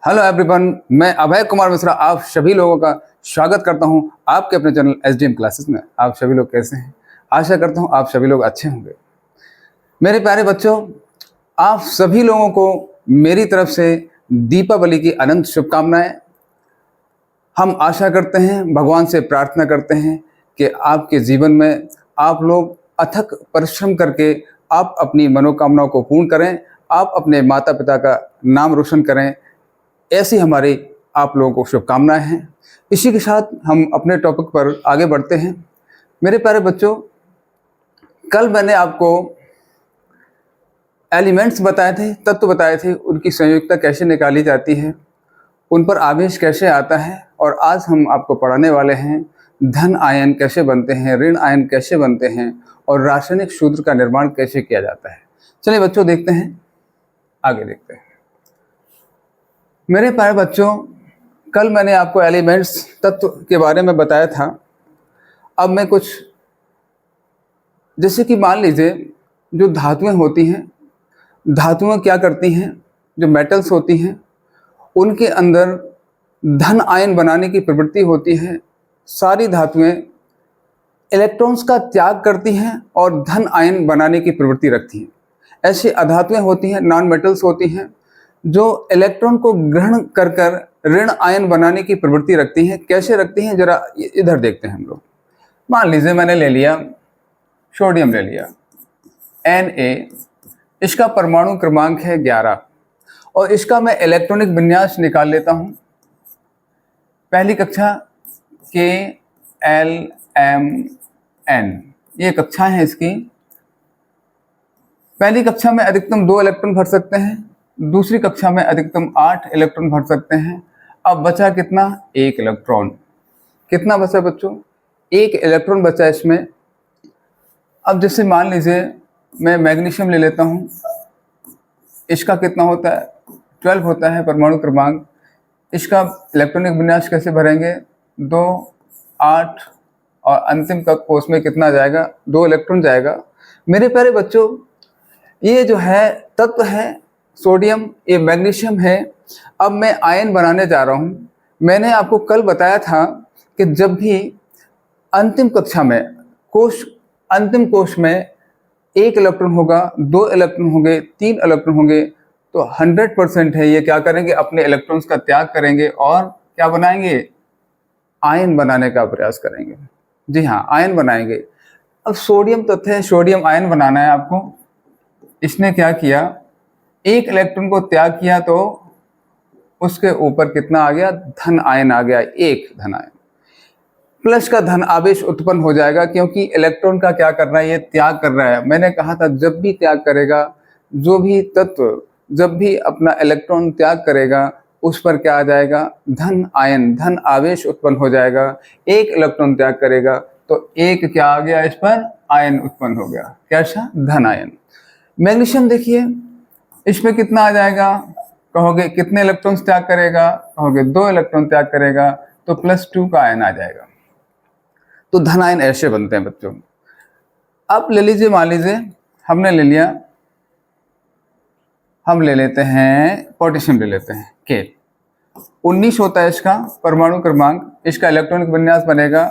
Hello everyone, मैं अभय कुमार मिश्रा आप सभी लोगों का स्वागत करता हूं आपके अपने चैनल एसडीएम क्लासेस में। आप सभी लोग कैसे हैं? आशा करता हूं आप सभी लोग अच्छे होंगे। मेरे प्यारे बच्चों, आप सभी लोगों को मेरी तरफ से दीपावली की अनंत शुभकामनाएं। हम आशा करते हैं, भगवान से प्रार्थना करते हैं कि आपके जीवन में आप लोग अथक परिश्रम करके आप अपनी मनोकामनाओं को पूर्ण करें, आप अपने माता पिता का नाम रोशन करें। ऐसी हमारी आप लोगों को शुभकामनाएं हैं। इसी के साथ हम अपने टॉपिक पर आगे बढ़ते हैं। मेरे प्यारे बच्चों, कल मैंने आपको एलिमेंट्स बताए थे, तत्व बताए थे, उनकी संयुक्ता कैसे निकाली जाती है, उन पर आवेश कैसे आता है। और आज हम आपको पढ़ाने वाले हैं धन आयन कैसे बनते हैं, ऋण आयन कैसे बनते हैं और रासायनिक सूत्र का निर्माण कैसे किया जाता है। चलिए बच्चों, देखते हैं, आगे देखते हैं। मेरे प्यारे बच्चों, कल मैंने आपको एलिमेंट्स तत्व के बारे में बताया था। अब मैं कुछ, जैसे कि मान लीजिए जो धातुएं होती हैं, धातुएं क्या करती हैं, जो मेटल्स होती हैं उनके अंदर धन आयन बनाने की प्रवृत्ति होती है। सारी धातुएं इलेक्ट्रॉन्स का त्याग करती हैं और धन आयन बनाने की प्रवृत्ति रखती हैं। ऐसी अधातुएं होती हैं, नॉन मेटल्स होती हैं, जो इलेक्ट्रॉन को ग्रहण कर कर ऋण आयन बनाने की प्रवृत्ति रखती हैं। कैसे रखती हैं, जरा इधर देखते हैं हम लोग। मान लीजिए मैंने ले लिया सोडियम, ले लिया Na, इसका परमाणु क्रमांक है 11 और इसका मैं इलेक्ट्रॉनिक विन्यास निकाल लेता हूं। पहली कक्षा KLMN, ये कक्षा है इसकी। पहली कक्षा में अधिकतम 2 इलेक्ट्रॉन भर सकते हैं, दूसरी कक्षा में अधिकतम 8 इलेक्ट्रॉन भर सकते हैं। अब बचा कितना? 1 इलेक्ट्रॉन। कितना बचा बच्चों? 1 इलेक्ट्रॉन बचा इसमें। अब जैसे मान लीजिए मैं मैग्नीशियम ले लेता हूँ, इसका कितना होता है? 12 होता है परमाणु क्रमांक। इसका इलेक्ट्रॉनिक विन्यास कैसे भरेंगे? 2, 8 और अंतिम कोष में कितना जाएगा? 2 इलेक्ट्रॉन जाएगा। मेरे प्यारे बच्चों, ये जो है तत्व है सोडियम, ये मैग्नीशियम है। अब मैं आयन बनाने जा रहा हूँ। मैंने आपको कल बताया था कि जब भी अंतिम कक्षा में अंतिम कोश में 1 इलेक्ट्रॉन होगा, 2 इलेक्ट्रॉन होंगे, 3 इलेक्ट्रॉन होंगे, तो 100% है ये क्या करेंगे? अपने इलेक्ट्रॉन्स का त्याग करेंगे और क्या बनाएंगे? आयन बनाने का प्रयास करेंगे। जी हाँ, आयन बनाएंगे। अब सोडियम तत्व है, सोडियम आयन बनाना है आपको। इसने क्या किया? 1 इलेक्ट्रॉन को त्याग किया तो उसके ऊपर कितना आ गया? धन आयन आ गया, 1 धन आयन। प्लस का धन आवेश उत्पन्न हो जाएगा, क्योंकि इलेक्ट्रॉन का क्या कर रहा है? ये त्याग कर रहा है। मैंने कहा था जब भी त्याग करेगा, जो भी तत्व जब भी अपना इलेक्ट्रॉन त्याग करेगा उस पर क्या आ जाएगा? धन आयन, धन आवेश उत्पन्न हो जाएगा। 1 इलेक्ट्रॉन त्याग करेगा तो 1 क्या आ गया? इस पर आयन उत्पन्न हो गया। कैसा? धन आयन। मैग्नीशियम देखिए, इसमें कितना आ जाएगा? कहोगे कितने इलेक्ट्रॉन्स त्याग करेगा? कहोगे 2 इलेक्ट्रॉन त्याग करेगा, तो +2 का आयन आ जाएगा। तो धन आयन ऐसे बनते हैं बच्चों। अब ले लीजिए, मान लीजिए हमने ले लिया, हम ले लेते हैं पोटेशियम, ले लेते हैं K। 19 होता है इसका परमाणु क्रमांक। इसका इलेक्ट्रॉनिक विन्यास बनेगा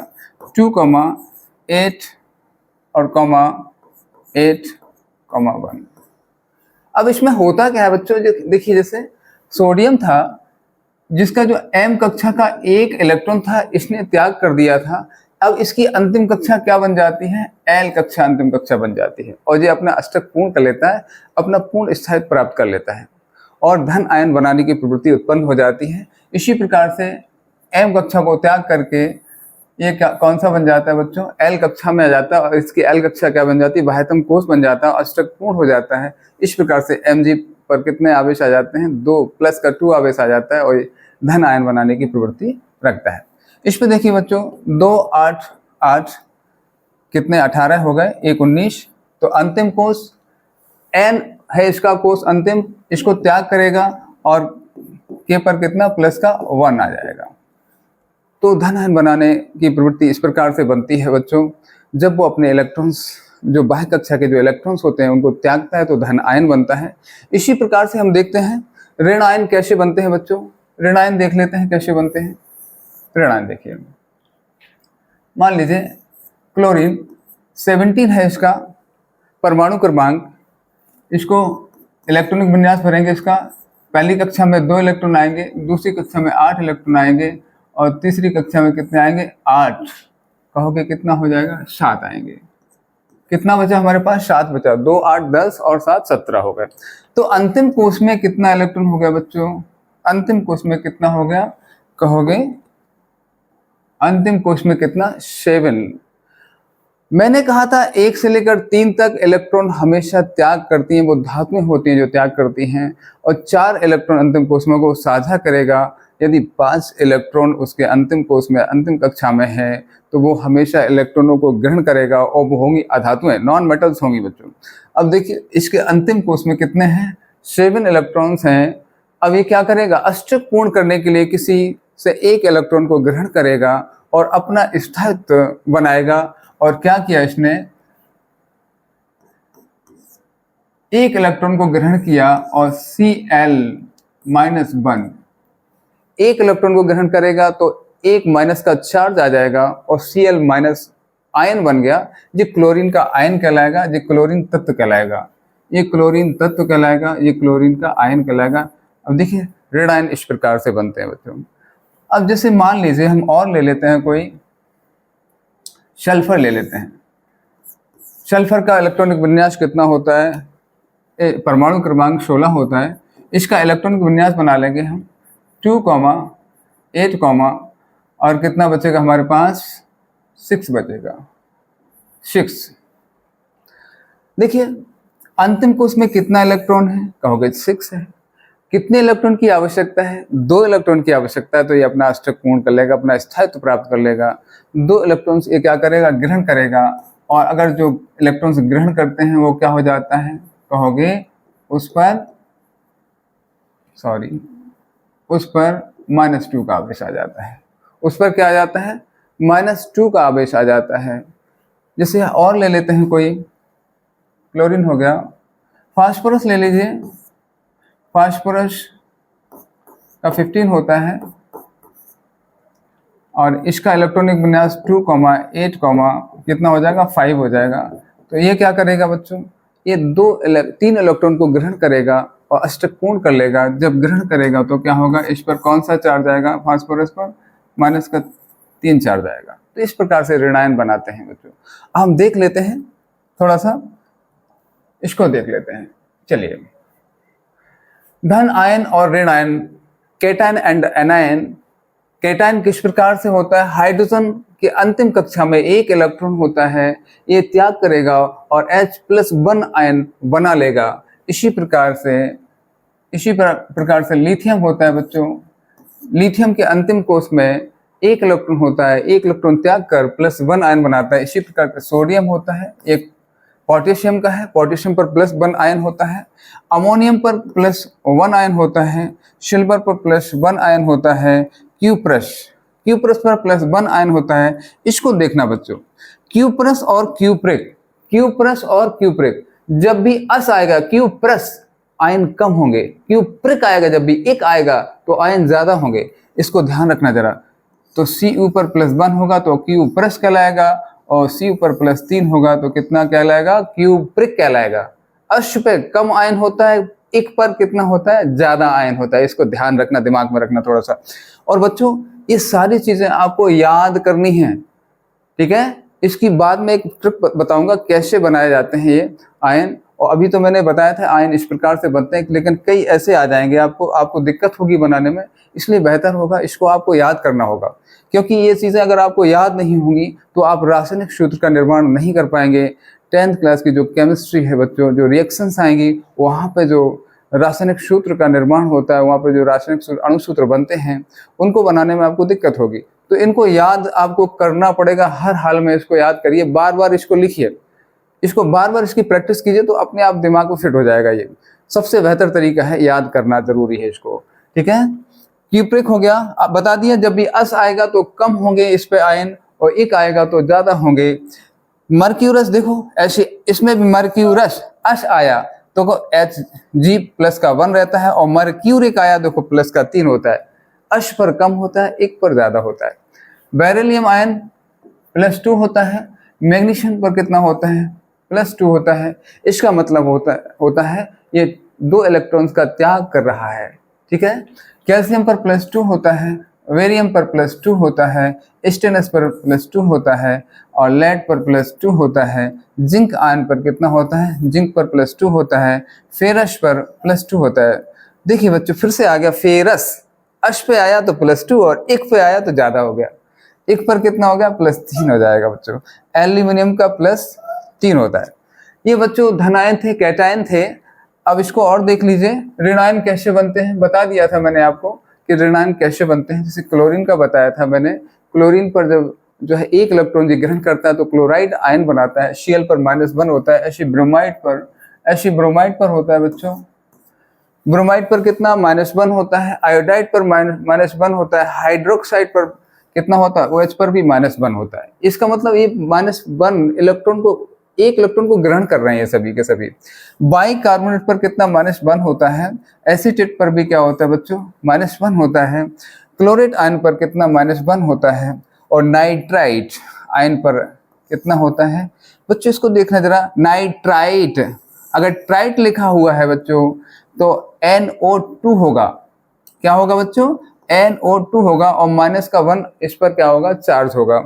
2,8 और 8,1। अब इसमें होता क्या है बच्चों? देखिए, जैसे सोडियम था जिसका जो M कक्षा का 1 इलेक्ट्रॉन था, इसने त्याग कर दिया था। अब इसकी अंतिम कक्षा क्या बन जाती है? L कक्षा अंतिम कक्षा बन जाती है और ये अपना अष्टक पूर्ण कर लेता है, अपना पूर्ण स्थायित्व प्राप्त कर लेता है और धन आयन बनाने की प्रवृत्ति उत्पन्न हो जाती है। इसी प्रकार से M कक्षा को त्याग करके ये कौन सा बन जाता है बच्चों? L कक्षा में आ जाता है और इसकी L कक्षा क्या बन जाती है? बाह्यतम कोष बन जाता है, अष्टक पूर्ण हो जाता है। इस प्रकार से Mg पर कितने आवेश आ जाते हैं? 2 प्लस का 2 आवेश आ जाता है और धन आयन बनाने की प्रवृत्ति रखता है। इस पे देखिए बच्चों, 2, 8, 8 कितने? 18 हो गए, 1, 19। तो अंतिम कोष N है इसका कोष अंतिम, इसको त्याग करेगा और K पर कितना? प्लस का 1 आ जाएगा। तो धन आयन बनाने की प्रवृत्ति इस प्रकार से बनती है बच्चों। जब वो अपने इलेक्ट्रॉन्स, जो बाह्य कक्षा के जो इलेक्ट्रॉन्स होते हैं, उनको त्यागता है तो धन आयन बनता है। इसी प्रकार से हम देखते हैं ऋण आयन कैसे बनते हैं बच्चों। ऋण आयन देख लेते हैं कैसे बनते हैं। ऋण आयन देखिए, मान लीजिए क्लोरीन 17 है इसका परमाणु क्रमांक, इसको इलेक्ट्रॉनिक विन्यास भरेंगे इसका। पहली कक्षा में 2 इलेक्ट्रॉन आएंगे, दूसरी कक्षा में 8 इलेक्ट्रॉन आएंगे और तीसरी कक्षा में कितने आएंगे? 8। कहोगे कितना हो जाएगा? 7 आएंगे। कितना बचा हमारे पास? 7 बचा। 2 8 10 और 7 17 हो गए। तो अंतिम कोष में कितना इलेक्ट्रॉन हो गया बच्चों? अंतिम कोष में कितना हो गया कहोगे? अंतिम कोष में कितना? 7। मैंने कहा था 1 से लेकर 3 तक इलेक्ट्रॉन हमेशा त्याग करती हैं, वो धातुएं होती हैं जो त्याग करती हैं, और 4 इलेक्ट्रॉन अंतिम कोष में को साझा करेगा। यदि 5 इलेक्ट्रॉन उसके अंतिम कोष में अंतिम कक्षा में है तो वो हमेशा इलेक्ट्रॉनों को ग्रहण करेगा और वो होंगी अधातुएं, नॉन मेटल्स होंगी बच्चों। अब देखिए इसके अंतिम कोष में कितने हैं? 7 इलेक्ट्रॉन्स हैं। अब ये क्या करेगा? अष्टक पूर्ण करने के लिए किसी से 1 इलेक्ट्रॉन को ग्रहण करेगा और अपना स्थायित्व बनाएगा। और क्या किया इसने? 1 इलेक्ट्रॉन को ग्रहण किया और Cl-1, 1 इलेक्ट्रॉन को ग्रहण करेगा तो 1 माइनस का चार्ज आ जाएगा और Cl- आयन बन गया। ये क्लोरीन का आयन कहलाएगा, ये क्लोरीन तत्व कहलाएगा, ये क्लोरीन तत्व कहलाएगा, ये क्लोरीन का आयन कहलाएगा। अब देखिए ऋण आयन इस प्रकार से बनते हैं बच्चों। अब जैसे मान लीजिए हम और ले लेते हैं, कोई सल्फर ले लेते हैं। सल्फर का इलेक्ट्रॉनिक विन्यास कितना होता है? परमाणु क्रमांक 16 होता है। इसका इलेक्ट्रॉनिक विन्यास बना लेंगे हम 2, 8, और कितना बचेगा हमारे पास? 6 बचेगा, 6। देखिए अंतिम कोष में कितना इलेक्ट्रॉन है कहोगे? 6 है। कितने इलेक्ट्रॉन की आवश्यकता है? 2 इलेक्ट्रॉन की आवश्यकता है। तो ये अपना अष्टक पूर्ण कर लेगा, अपना स्थायित्व प्राप्त कर लेगा। 2 इलेक्ट्रॉन्स ये क्या करेगा? ग्रहण करेगा। और अगर जो इलेक्ट्रॉन्स ग्रहण करते हैं वो क्या हो जाता है कहोगे? उस पर -2 का आवेश आ जाता है। उस पर क्या आ जाता है? -2 का आवेश आ जाता है। जैसे और ले लेते हैं, कोई क्लोरीन हो गया, फास्फोरस ले लीजिए। फास्फोरस का 15 होता है और इसका इलेक्ट्रॉनिक विन्यास 2, 8, कितना हो जाएगा? 5 हो जाएगा। तो ये क्या करेगा बच्चों? ये 3 इलेक्ट्रॉन को ग्रहण करेगा और अष्टक पूर्ण कर लेगा। जब ग्रहण करेगा तो क्या होगा? इस पर कौन सा चार्ज आएगा? फास्फोरस पर -3 चार्ज आएगा। तो इस प्रकार से ऋण आयन बनाते हैं बच्चों। हम देख लेते हैं, थोड़ा सा इसको देख लेते हैं। चलिए, धन आयन और ऋण ion, cation and anion. Cation किस प्रकार से होता है? हाइड्रोजन के अंतिम कक्षा में 1 इलेक्ट्रॉन होता है, ये त्याग करेगा और H+1 आयन बना लेगा। इसी प्रकार से लिथियम होता है बच्चों। लिथियम के अंतिम कोष में 1 इलेक्ट्रॉन होता है, 1 इलेक्ट्रॉन त्याग कर +1 आयन बनाता है। इसी प्रकार का सोडियम होता है, एक पोटेशियम का है, पोटेशियम पर +1 आयन होता है। अमोनियम पर +1 आयन होता है। सिल्वर पर +1 आयन होता है। क्यूप्रस पर +1 आयन होता है। इसको देखना बच्चों, क्यूप्रस और क्यूप्रिक, जब भी अस आएगा क्यूप्रस आयन कम होंगे, क्यूप्रिक आएगा जब भी 1 आएगा तो आयन ज्यादा होंगे। इसको ध्यान रखना जरा। तो Cu पर +1 होगा तो क्यूप्रस कहलाएगा और Cu पर +3 होगा तो कितना कहलाएगा? क्यूप्रिक कहलाएगा। अश्व पे कम आयन होता है, 1 पर कितना होता है? ज्यादा आयन होता है। इसको ध्यान रखना, दिमाग में रखना थोड़ा सा। और बच्चों ये सारी चीजें आपको याद करनी है, ठीक है? इसकी बाद में एक ट्रिक बताऊंगा कैसे बनाए जाते हैं ये आयन। और अभी तो मैंने बताया था आयन इस प्रकार से बनते हैं, लेकिन कई ऐसे आ जाएंगे आपको दिक्कत होगी बनाने में। इसलिए बेहतर होगा इसको आपको याद करना होगा, क्योंकि ये चीजें अगर आपको याद नहीं होंगी तो आप रासायनिक सूत्र का निर्माण नहीं कर पाएंगे। 10th क्लास की जो केमिस्ट्री है बच्चों, जो रिएक्शंस आएंगी वहाँ पे जो रासायनिक सूत्र का निर्माण होता है, वहाँ पे जो रासायनिक अणुसूत्र बनते हैं उनको बनाने में आपको दिक्कत होगी। तो इनको याद आपको करना पड़ेगा, हर हाल में इसको याद करिए, बार बार इसको लिखिए, इसको बार बार इसकी प्रैक्टिस कीजिए तो अपने आप दिमाग में फिट हो जाएगा। ये सबसे बेहतर तरीका है, याद करना जरूरी है इसको, ठीक है? क्यूप्रिक हो गया, आप बता दिया जब भी अस आएगा तो कम होंगे इस पे आयन और 1 आएगा तो ज्यादा होंगे। मर्क्यूरस देखो ऐसे, इसमें भी मर्क्यूरस अस आया तो Hg+ का 1 रहता है और मर्क्यूरिक आया देखो +3 होता है। अश पर कम होता है, एक पर ज्यादा होता है। बेरिलियम आयन +2 होता है, मैग्नीशियम पर कितना होता है, +2 होता है। इसका मतलब होता है ये 2 इलेक्ट्रॉन्स का त्याग कर रहा है, ठीक है। कैल्शियम पर +2 होता है, वेरियम पर +2 होता है, स्टेनस पर +2 होता है और लेड पर +2 होता है। जिंक आयन पर कितना होता है, जिंक पर +2 होता है, फेरस पर +2 होता है। देखिए बच्चों फिर से आ गया फेरस, अश पे आया तो +2 और एक पे आया तो ज्यादा हो गया, एक पर कितना हो गया, +3 हो जाएगा बच्चों। एल्यूमिनियम का +3 होता है। ये बच्चों धनायन थे, कैटायन थे। अब इसको और देख लीजिए, ऋणायन कैसे बनते हैं, बता दिया था मैंने आपको कि ऋणायन कैसे बनते हैं। जैसे क्लोरीन का बताया था मैंने, क्लोरीन पर जब जो है एक इलेक्ट्रॉन ग्रहण करता है तो क्लोराइड आयन बनाता है, Cl पर -1 होता है। ऐसे ब्रोमाइड पर होता है बच्चों, ब्रोमाइड पर कितना, -1 होता है। आयोडाइड पर -1 होता है। हाइड्रोक्साइड पर कितना होता है, OH पर भी -1 होता है। इसका मतलब ये -1 इलेक्ट्रॉन को, एक इलेक्ट्रॉन को ग्रहण कर रहे हैं ये सभी के सभी। बाइकार्बोनेट पर कितना, -1 होता है। एसीटेट पर भी क्या होता है बच्चों, -1 होता है। क्लोरेट आयन पर कितना, -1 होता है। और नाइट्राइट आयन पर कितना होता है बच्चों, इसको देखना जरा। नाइट्राइट, अगर ट्राइट लिखा हुआ है बच्चों तो NO2 होगा। क्या होगा बच्चों, NO2 होगा और -1 इस पर क्या होगा, चार्ज होगा।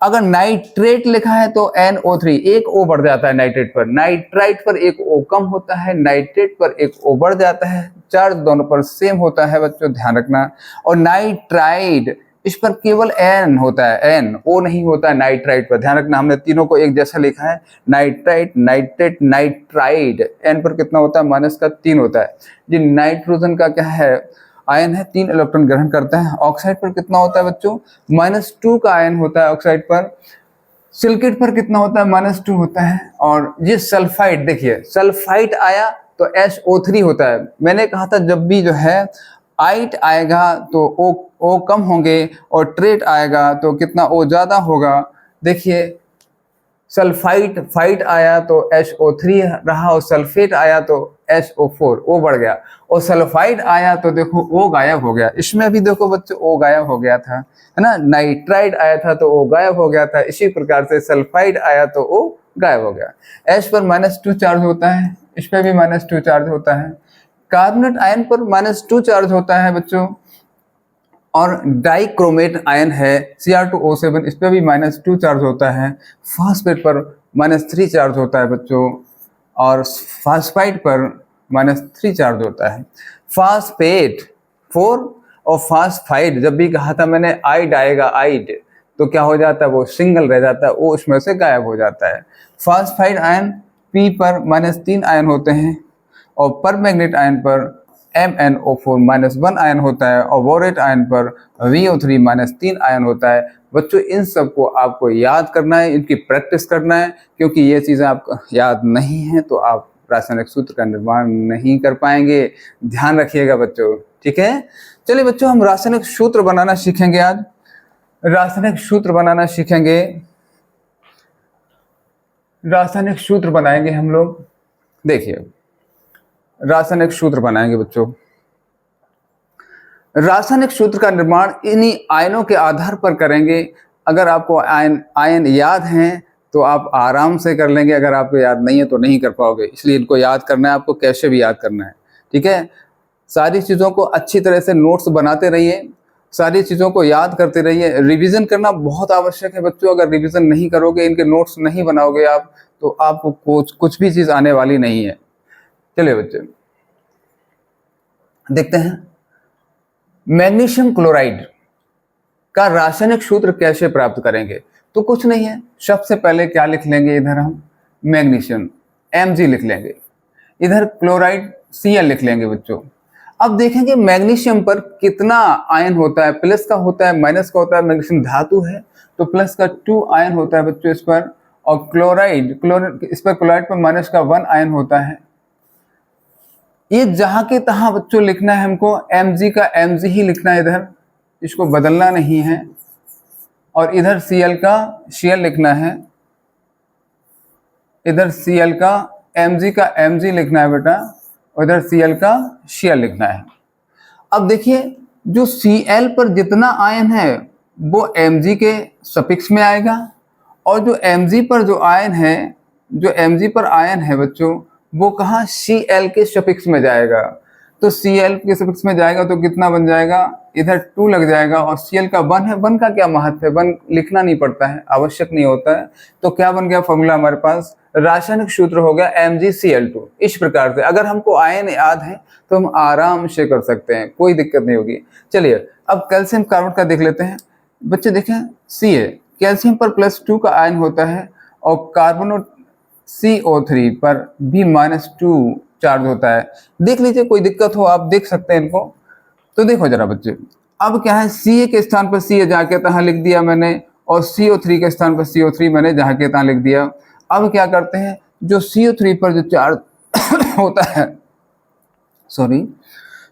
अगर नाइट्रेट लिखा है तो NO3, एक O बढ़ जाता है नाइट्रेट पर। नाइट्राइट पर एक O कम होता है, नाइट्रेट पर एक O बढ़ जाता है। चार्ज दोनों पर सेम होता है बच्चों, ध्यान रखना। और नाइट्राइड, इस पर केवल N होता है, N O नहीं होता है नाइट्राइट पर, ध्यान रखना। हमने तीनों को एक जैसा लिखा है, नाइट्राइट, नाइट्रेट, नाइट्राइड। N पर कितना होता है, -3 होता है। जी नाइट्रोजन का क्या है, आयन है, 3 इलेक्ट्रॉन ग्रहण करता है। ऑक्साइड पर कितना होता है बच्चों, -2 का आयन होता है ऑक्साइड पर। सिलिकेट पर कितना होता है, -2 होता है। और ये सल्फाइड, देखिए सल्फाइड आया तो SO3 होता है। मैंने कहा था जब भी जो है आइट आएगा तो O कम होंगे और ट्रेट आएगा तो कितना, O ज्यादा होगा। देखिए फाइट आया तो SO3 रहा और सल्फेट आया तो SO4, O बढ़ गया। और सल्फाइड आया तो देखो O गायब हो गया। इसमें भी देखो बच्चों O गायब हो गया था, है ना। नाइट्राइड आया था तो O गायब हो गया था। इसी प्रकार से सल्फाइड आया तो O गायब हो गया। H पर -2 चार्ज होता है, इस पर भी -2 चार्ज होता है। कार्बोनेट आयन पर -2 चार्ज होता है बच्चों। और डाइक्रोमेट आयन है Cr2O7, इस पर भी -2 चार्ज होता है। फास्फेट पर -3 चार्ज होता है बच्चों और फास्फाइड पर -3 चार्ज होता है। फास्फेट 4 और फास्फाइड, जब भी कहा था मैंने आइड आएगा, आइड तो क्या हो जाता है, वो सिंगल रह जाता है, वो उसमें से गायब हो जाता है। फास्फाइड आयन P पर -3 आयन होते हैं और परमैंगनेट आयन पर MnO4 -1 आयन होता है और बोरेट आयन पर VO3 -3 आयन होता है। बच्चों इन सबको आपको याद करना है, इनकी प्रैक्टिस करना है, क्योंकि ये चीज़ें आपको याद नहीं है तो आप रासायनिक सूत्र का निर्माण नहीं कर पाएंगे। ध्यान रखिएगा बच्चों, ठीक है। चलिए बच्चों हम रासायनिक सूत्र बनाना सीखेंगे आज। रासायनिक सूत्र बनाना सीखेंगे, रासायनिक सूत्र बनाएंगे हम लोग। देखिए रासायनिक सूत्र बनाएंगे बच्चों। रासायनिक सूत्र का निर्माण इन्हीं आयनों के आधार पर करेंगे। अगर आपको आयन याद हैं तो आप आराम से कर लेंगे, अगर आपको याद नहीं है तो नहीं कर पाओगे। इसलिए इनको याद करना है, आपको कैसे भी याद करना है, ठीक है। सारी चीज़ों को अच्छी तरह से नोट्स बनाते रहिए, सारी चीज़ों को याद करते रहिए। रिवीजन करना बहुत आवश्यक है बच्चों। अगर रिवीजन नहीं करोगे, इनके नोट्स नहीं बनाओगे आप, तो आपको कुछ भी चीज़ आने वाली नहीं है। चलिए बच्चे देखते हैं मैग्नीशियम क्लोराइड का रासायनिक सूत्र कैसे प्राप्त करेंगे। तो कुछ नहीं है, सबसे पहले क्या लिख लेंगे, इधर हम मैग्नीशियम Mg लिख लेंगे, इधर क्लोराइड Cl लिख लेंगे बच्चों। अब देखेंगे मैग्नीशियम पर कितना आयन होता है, प्लस का होता है, माइनस का होता है। मैग्नीशियम धातु है तो प्लस का 2 आयन होता है बच्चों इस पर। और क्लोराइड इस पर, क्लोराइड पर माइनस का 1 आयन होता है। ये जहां के तहां बच्चों लिखना है हमको, Mg का Mg ही लिखना है इधर, इसको बदलना नहीं है। और इधर Cl का Cl लिखना है, इधर Cl का Mg का Mg लिखना है बेटा, और इधर Cl का Cl लिखना है। अब देखिए जो Cl पर जितना आयन है वो Mg के सफिक्स में आएगा, और जो Mg पर जो आयन है, जो Mg पर आयन है बच्चों, वो कहाँ Cl के सफिक्स में जाएगा। तो Cl के सफिक्स में जाएगा तो कितना बन जाएगा, इधर 2 लग जाएगा, और Cl का 1 है। 1 का क्या महत्व है, 1 लिखना नहीं पड़ता है, आवश्यक नहीं होता है। तो क्या बन गया फॉर्मूला हमारे पास, रासायनिक सूत्र हो गया MgCl2। इस प्रकार से अगर हमको आयन याद है तो हम आराम से कर सकते हैं, कोई दिक्कत नहीं होगी। चलिए अब कैल्शियम कार्बोनेट का देख लेते हैं बच्चे। देखें Ca, कैल्शियम पर +2 का आयन होता है, और कार्बोनेट CO3 पर B-2 चार्ज होता है। देख लीजिए, कोई दिक्कत हो आप देख सकते हैं इनको। तो देखो जरा बच्चे, अब क्या है, Ca के स्थान पर Ca जाके तहाँ लिख दिया मैंने, और CO3 के स्थान पर CO3 मैंने जहाँ के तहाँ लिख दिया। अब क्या करते हैं, जो CO3 पर जो चार्ज होता है, सॉरी,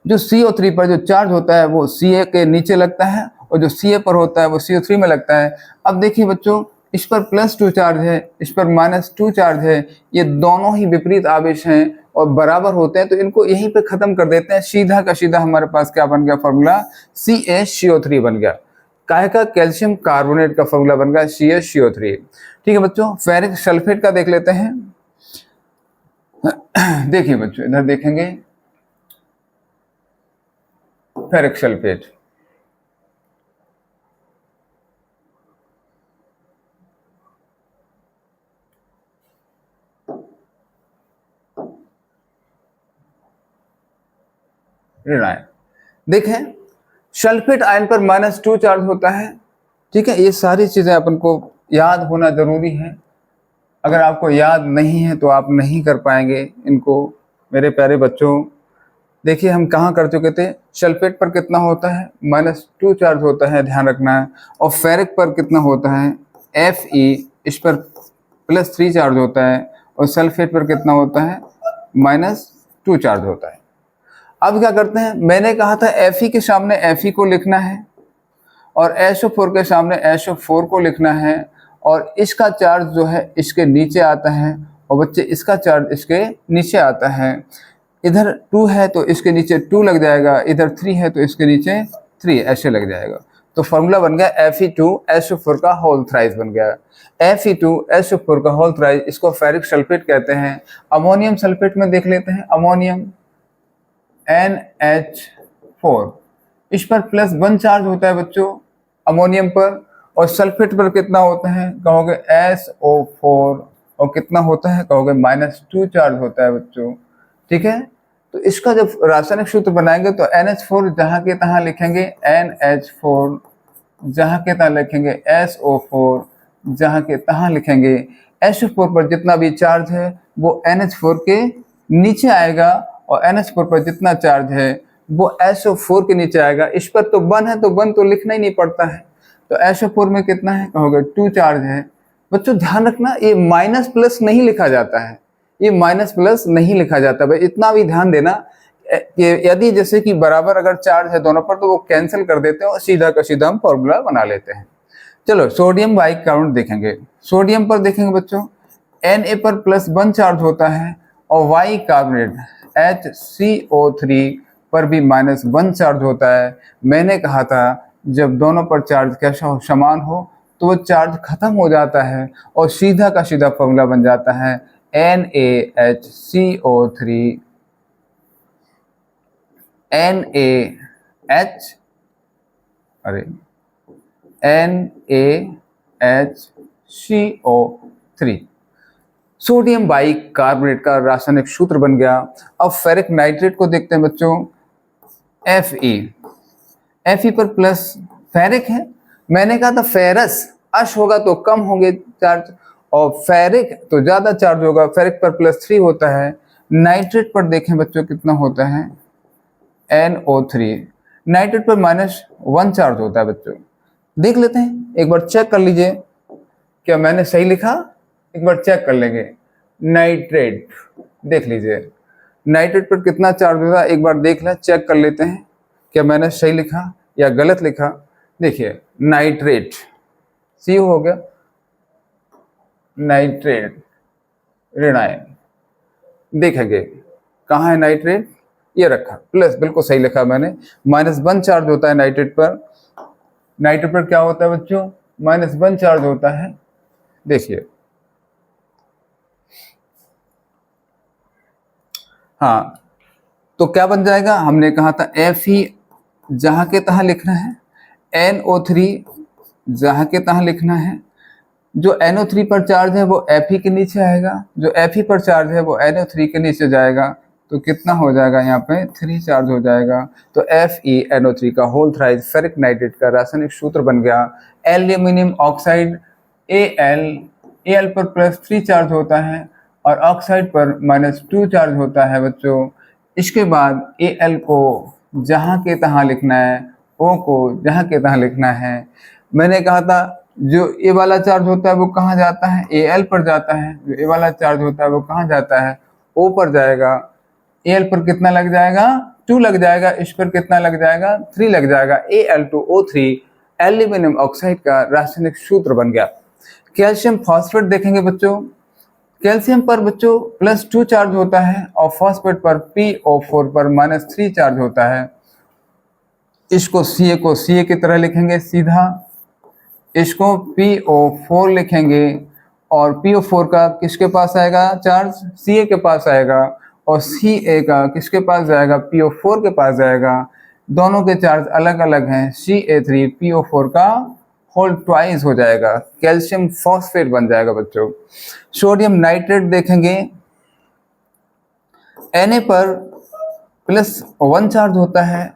जो CO3 पर जो चार्ज होता है वो Ca के नीचे लगता है, और जो Ca पर होता है वो CO3 में लगता है। अब देखिए बच्चों, इस पर +2 चार्ज है, इस पर -2 चार्ज है, ये दोनों ही विपरीत आवेश हैं और बराबर होते हैं, तो इनको यहीं पे खत्म कर देते हैं। सीधा का सीधा हमारे पास क्या बन गया फॉर्मूला, CaCO3 बन गया। काहे का, कैल्शियम कार्बोनेट का फॉर्मूला बन गया CaCO3। ठीक है बच्चों, फेरिक सल्फेट का देख लेते हैं। देखिए बच्चों, इधर देखेंगे फेरिक सल्फेट, ऋणायन। देखें सल्फेट आयन पर -2 चार्ज होता है। ठीक है, ये सारी चीजें अपन को याद होना जरूरी है। अगर आपको याद नहीं है तो आप नहीं कर पाएंगे इनको मेरे प्यारे बच्चों। देखिए हम कहाँ कर चुके थे, सल्फेट पर कितना होता है, -2 चार्ज होता है, ध्यान रखना है। और फेरिक पर कितना होता है, Fe, इस पर +3 चार्ज होता है, और सल्फेट पर कितना होता है, -2 चार्ज होता है। अब क्या करते हैं, मैंने कहा था Fe के सामने Fe को लिखना है, और SO4 के सामने SO4 को लिखना है, और इसका चार्ज जो है इसके नीचे आता है, और बच्चे इसका चार्ज इसके नीचे आता है। इधर 2 है तो इसके नीचे 2 लग जाएगा, इधर 3 है तो इसके नीचे 3 ऐसे लग जाएगा। तो फॉर्मूला बन गया Fe2SO4 का होल थ्राइस बन गया। Fe2SO4 का होल थ्राइस, इसको फेरिक सल्फेट कहते हैं। अमोनियम सल्फेट में देख लेते हैं, अमोनियम NH4, इस पर +1 चार्ज होता है बच्चों अमोनियम पर, और सल्फेट पर कितना होता है, कहोगे SO4, और कितना होता है, कहोगे -2 चार्ज होता है बच्चों। ठीक है, तो इसका जब रासायनिक सूत्र बनाएंगे तो NH4 जहाँ के तहाँ लिखेंगे NH4, जहाँ के तहाँ लिखेंगे SO4, जहाँ के तहाँ लिखेंगे। SO4 पर जितना भी चार्ज है वो NH4 के नीचे आएगा, और NH4 पर जितना चार्ज है वो SO4 के नीचे आएगा। इस पर तो 1 है तो 1 तो लिखना ही नहीं पड़ता है। तो SO4 में कितना है, कहोगे 2 चार्ज है। बच्चों ध्यान रखना, ये माइनस प्लस नहीं लिखा जाता है, ये माइनस प्लस नहीं लिखा जाता। भाई इतना भी ध्यान देना कि यदि जैसे कि बराबर अगर चार्ज है दोनों पर तो वो कैंसिल कर देते हैं और सीधा का सीधा हम फॉर्मूला बना लेते हैं। चलो सोडियम बाइकार्बोनेट देखेंगे। सोडियम पर देखेंगे बच्चों, Na पर +1 चार्ज होता है, और वाई कार्बोनेट HCO3 पर भी -1 चार्ज होता है। मैंने कहा था जब दोनों पर चार्ज कैसा हो, समान हो, तो वो चार्ज खत्म हो जाता है और सीधा का सीधा फॉर्मूला बन जाता है NaHCO3 NaHCO3 सोडियम बाइकार्बोनेट का रासायनिक सूत्र बन गया। अब फेरिक नाइट्रेट को देखते हैं बच्चों, Fe पर प्लस फेरिक है। मैंने कहा था फेरस अश होगा तो कम होंगे चार्ज, और फेरिक तो ज्यादा चार्ज होगा। फेरिक पर +3 होता है। नाइट्रेट पर देखें बच्चों कितना होता है, NO3। नाइट्रेट पर -1 चार्ज होता है बच्चों। देख लेते हैं, एक बार चेक कर लीजिए क्या मैंने सही लिखा, एक बार चेक कर लेंगे। नाइट्रेट देख लीजिए, नाइट्रेट पर कितना चार्ज होगा एक बार देख लें, चेक कर लेते हैं क्या मैंने सही लिखा या गलत लिखा। देखिए नाइट्रेट CO हो गया, नाइट्रेट ऋणायन। देखेंगे कहाँ है नाइट्रेट, ये रखा प्लस, बिल्कुल सही लिखा मैंने। -1 चार्ज होता है नाइट्रेट पर। नाइट्रेट पर क्या होता है बच्चों? -1 चार्ज होता है। देखिए, हाँ, तो क्या बन जाएगा? हमने कहा था Fe जहां के तहां लिखना है, NO3 जहां के तहां लिखना है। जो NO3 पर चार्ज है वो Fe के नीचे आएगा, जो Fe पर चार्ज है वो NO3 के नीचे जाएगा। तो कितना हो जाएगा? यहाँ पे 3 चार्ज हो जाएगा। तो FeNO3 का होल थ्राइस फेरिक नाइट्रेट का रासायनिक सूत्र बन गया एल्यूमिनियम ऑक्साइड Al पर +3 चार्ज होता है और ऑक्साइड पर -2 चार्ज होता है बच्चों। इसके बाद Al को जहाँ के तहाँ लिखना है, O को जहाँ के तहाँ लिखना है। मैंने कहा था जो ए वाला चार्ज होता है वो कहाँ जाता है? Al पर जाता है। जो ए वाला चार्ज होता है वो कहाँ जाता है? O पर जाएगा। Al पर कितना लग जाएगा? 2 लग जाएगा। इस पर कितना लग जाएगा? 3 लग जाएगा। Al2O3 एल्यूमिनियम ऑक्साइड का रासायनिक सूत्र बन गया। कैल्शियम फॉस्फेट देखेंगे बच्चों। कैल्शियम पर बच्चों +2 चार्ज होता है और फॉस्फेट पर PO4 पर -3 चार्ज होता है। इसको Ca की तरह लिखेंगे सीधा, इसको PO4 लिखेंगे और PO4 का किसके पास आएगा चार्ज? Ca के पास आएगा और Ca का किसके पास जाएगा? PO4 के पास जाएगा। दोनों के चार्ज अलग अलग हैं। Ca3 PO4 का होल ट्वाइस हो जाएगा, कैल्शियम फॉस्फेट बन जाएगा बच्चों। सोडियम नाइट्रेट देखेंगे, Na पर +1 चार्ज होता है,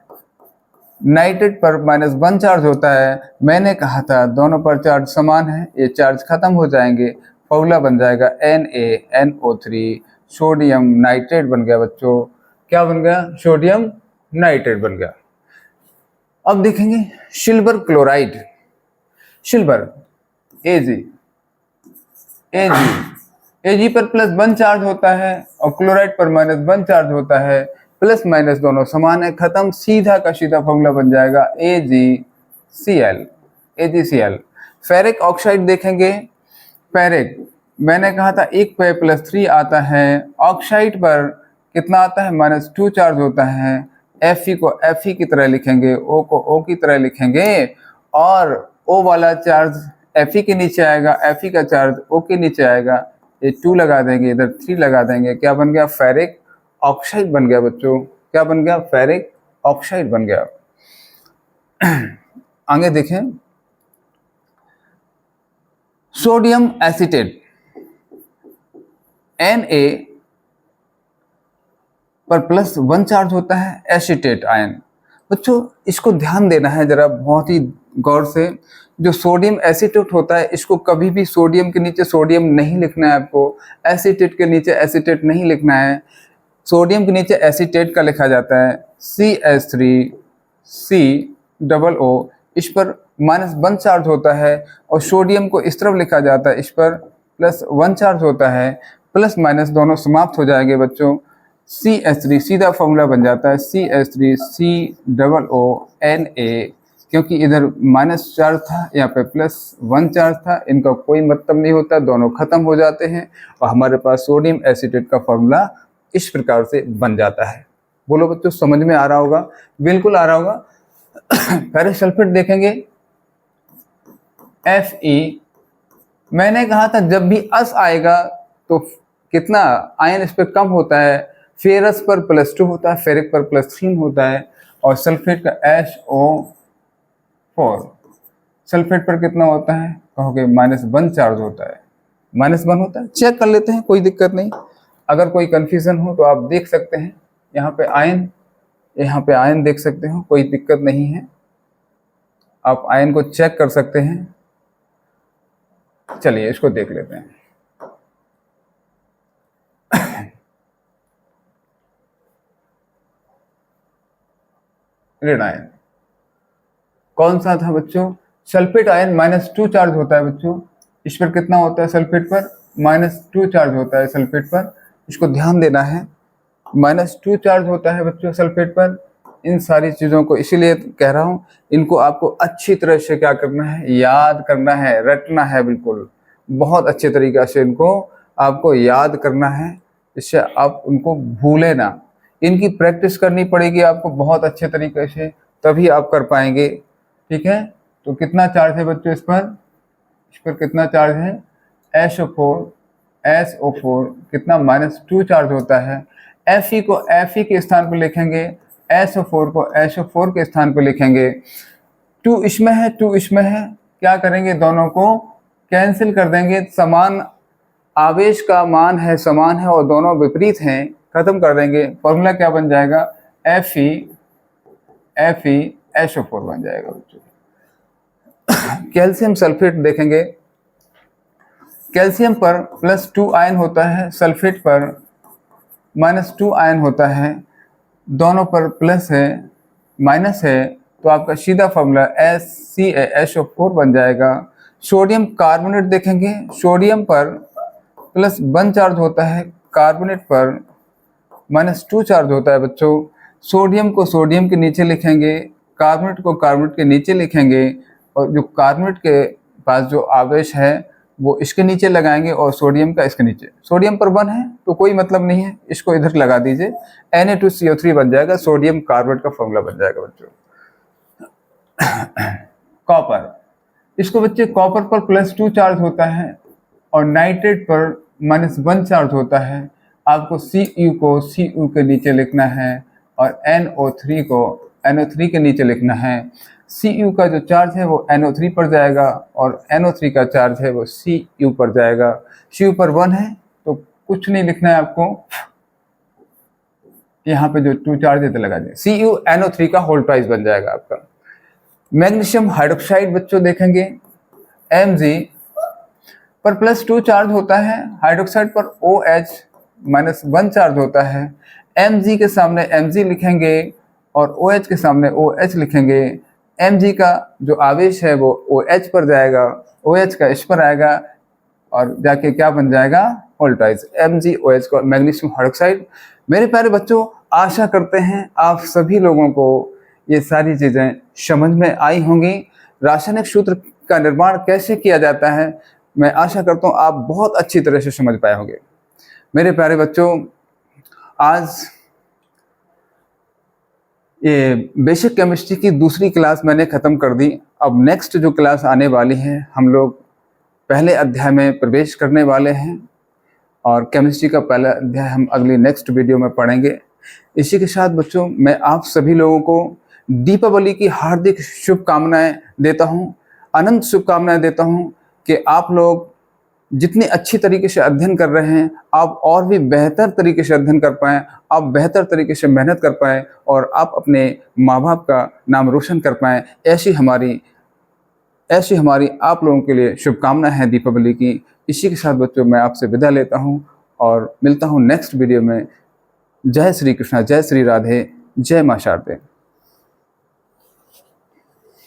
नाइट्रेट पर -1 चार्ज होता है। मैंने कहा था दोनों पर चार्ज समान है, ये चार्ज खत्म हो जाएंगे, फॉर्मूला बन जाएगा NaNO3, सोडियम नाइट्रेट बन गया बच्चों। क्या बन गया? सोडियम नाइट्रेट बन गया। अब देखेंगे सिल्वर क्लोराइड। सिल्वर Ag पर +1 चार्ज होता है और क्लोराइड पर -1 चार्ज होता है। प्लस माइनस दोनों समान है, खत्म, सीधा का सीधा फॉर्मूला बन जाएगा AgCl। फेरिक ऑक्साइड देखेंगे। फेरिक मैंने कहा था एक पे +3 आता है, ऑक्साइड पर कितना आता है? -2 चार्ज होता है। Fe को Fe की तरह लिखेंगे, O को O की तरह लिखेंगे और O वाला चार्ज Fe के नीचे आएगा, Fe का चार्ज O के नीचे आएगा। ये 2 लगा देंगे, इधर 3 लगा देंगे, क्या बन गया? फेरिक ऑक्साइड बन गया बच्चों। क्या बन गया? फेरिक ऑक्साइड बन गया। आगे देखें, सोडियम एसीटेट Na पर +1 चार्ज होता है, एसीटेट आयन। बच्चों इसको ध्यान देना है जरा बहुत ही गौर से। जो सोडियम एसीटेट होता है इसको कभी भी सोडियम के नीचे सोडियम नहीं लिखना है आपको, एसीटेट के नीचे एसीटेट नहीं लिखना है। सोडियम के नीचे एसीटेट का लिखा जाता है CH3COO, इस पर -1 चार्ज होता है और सोडियम को इस तरफ लिखा जाता है, इस पर +1 चार्ज होता है। प्लस माइनस दोनों समाप्त हो जाएंगे बच्चों। CH3 सीधा फॉर्मूला बन जाता है CH3COONA, क्योंकि इधर माइनस चार्ज था, यहाँ पे +1 चार्ज था, इनका कोई मतलब नहीं होता, दोनों खत्म हो जाते हैं और हमारे पास सोडियम एसीटेट का फॉर्मूला इस प्रकार से बन जाता है। बोलो बच्चों, समझ में आ रहा होगा? बिल्कुल आ रहा होगा। फेरिक सल्फेट देखेंगे, Fe। मैंने कहा था जब भी अस आएगा तो कितना आयन इस पर कम होता है, फेरस पर +2 होता है, फेरिक पर +3 होता है और सल्फेट का SO4 सल्फेट पर कितना होता है? कहोगे -1 चार्ज होता है, -1 होता है। चेक कर लेते हैं, कोई दिक्कत नहीं। अगर कोई कन्फ्यूजन हो तो आप देख सकते हैं, यहाँ पे आयन देख सकते हो, कोई दिक्कत नहीं है, आप आयन को चेक कर सकते हैं। चलिए इसको देख लेते हैं। ऋण आयन कौन सा था बच्चों? सल्फेट आयन -2 चार्ज होता है बच्चों। इस पर कितना होता है? सल्फेट पर -2 चार्ज होता है। सल्फेट पर इसको ध्यान देना है, -2 चार्ज होता है बच्चों सल्फेट पर। इन सारी चीज़ों को इसीलिए कह रहा हूँ, इनको आपको अच्छी तरह से क्या करना है? याद करना है, रटना है, बिल्कुल बहुत अच्छे तरीके से इनको आपको याद करना है, इससे आप उनको भूले ना। इनकी प्रैक्टिस करनी पड़ेगी आपको बहुत अच्छे तरीके से, तभी आप कर पाएंगे। ठीक है, तो कितना चार्ज है बच्चों इस पर कितना चार्ज है? SO4 कितना -2 चार्ज होता है। Fe को Fe के स्थान पर लिखेंगे, SO4 को SO4 के स्थान पर लिखेंगे। 2 इसमें है, 2 इसमें है, क्या करेंगे? दोनों को कैंसिल कर देंगे। समान आवेश का मान है, समान है और दोनों विपरीत हैं, खत्म कर देंगे। फॉर्मूला क्या बन जाएगा? FeSO4 बन जाएगा बच्चों। कैल्शियम सल्फेट देखेंगे, कैल्शियम पर +2 आयन होता है, सल्फेट पर -2 आयन होता है, दोनों पर प्लस है माइनस है, तो आपका सीधा फॉर्मूला CaSO4 बन जाएगा। सोडियम कार्बोनेट देखेंगे, सोडियम पर +1 चार्ज होता है, कार्बोनेट पर -2 चार्ज होता है बच्चों। सोडियम को सोडियम के नीचे लिखेंगे, कार्बोनेट को कार्बोनेट के नीचे लिखेंगे, और जो कार्बोनेट के पास जो आवेश है वो इसके नीचे लगाएंगे और सोडियम का इसके नीचे। सोडियम पर 1 है तो कोई मतलब नहीं है, इसको इधर लगा दीजिए, Na2CO3 बन जाएगा, सोडियम कार्बोनेट का फॉर्मूला बन जाएगा बच्चों। कॉपर, इसको बच्चे कॉपर पर +2 चार्ज होता है और नाइट्रेट पर -1 चार्ज होता है। आपको Cu को Cu के नीचे लिखना है और NO3 को NO3 के नीचे लिखना है। Cu का जो चार्ज है वो NO3 पर जाएगा और NO3 का चार्ज है वो Cu पर जाएगा। Cu पर 1 है तो कुछ नहीं लिखना है आपको, यहाँ पे जो 2 चार्ज है तो लगा दें, CuNO3 का होल ट्वाइस बन जाएगा आपका। मैग्नीशियम हाइड्रोक्साइड बच्चों देखेंगे, Mg पर +2 चार्ज होता है, हाइड्रोक्साइड पर OH -1 चार्ज होता है। Mg के सामने Mg लिखेंगे और OH के सामने OH लिखेंगे। Mg का जो आवेश है वो OH पर जाएगा, OH का इस पर आएगा और जाके क्या बन जाएगा? होल ट्वाइस, MgOH को मैग्नीशियम हाइड्रोक्साइड। मेरे प्यारे बच्चों, आशा करते हैं आप सभी लोगों को ये सारी चीज़ें समझ में आई होंगी। रासायनिक सूत्र का निर्माण कैसे किया जाता है, मैं आशा करता हूँ आप बहुत अच्छी तरह से समझ पाए होंगे। मेरे प्यारे बच्चों, आज ये बेसिक केमिस्ट्री की दूसरी क्लास मैंने ख़त्म कर दी। अब नेक्स्ट जो क्लास आने वाली है, हम लोग पहले अध्याय में प्रवेश करने वाले हैं और केमिस्ट्री का पहला अध्याय हम अगली नेक्स्ट वीडियो में पढ़ेंगे। इसी के साथ बच्चों, मैं आप सभी लोगों को दीपावली की हार्दिक शुभकामनाएं देता हूं, अनंत शुभकामनाएं देता हूं कि आप लोग जितनी अच्छी तरीके से अध्ययन कर रहे हैं, आप और भी बेहतर तरीके से अध्ययन कर पाएँ, आप बेहतर तरीके से मेहनत कर पाएँ और आप अपने माँ बाप का नाम रोशन कर पाएँ। ऐसी हमारी आप लोगों के लिए शुभकामना है दीपावली की। इसी के साथ बच्चों, मैं आपसे विदा लेता हूँ और मिलता हूँ नेक्स्ट वीडियो में। जय श्री कृष्णा, जय श्री राधे, जय मां शारदे।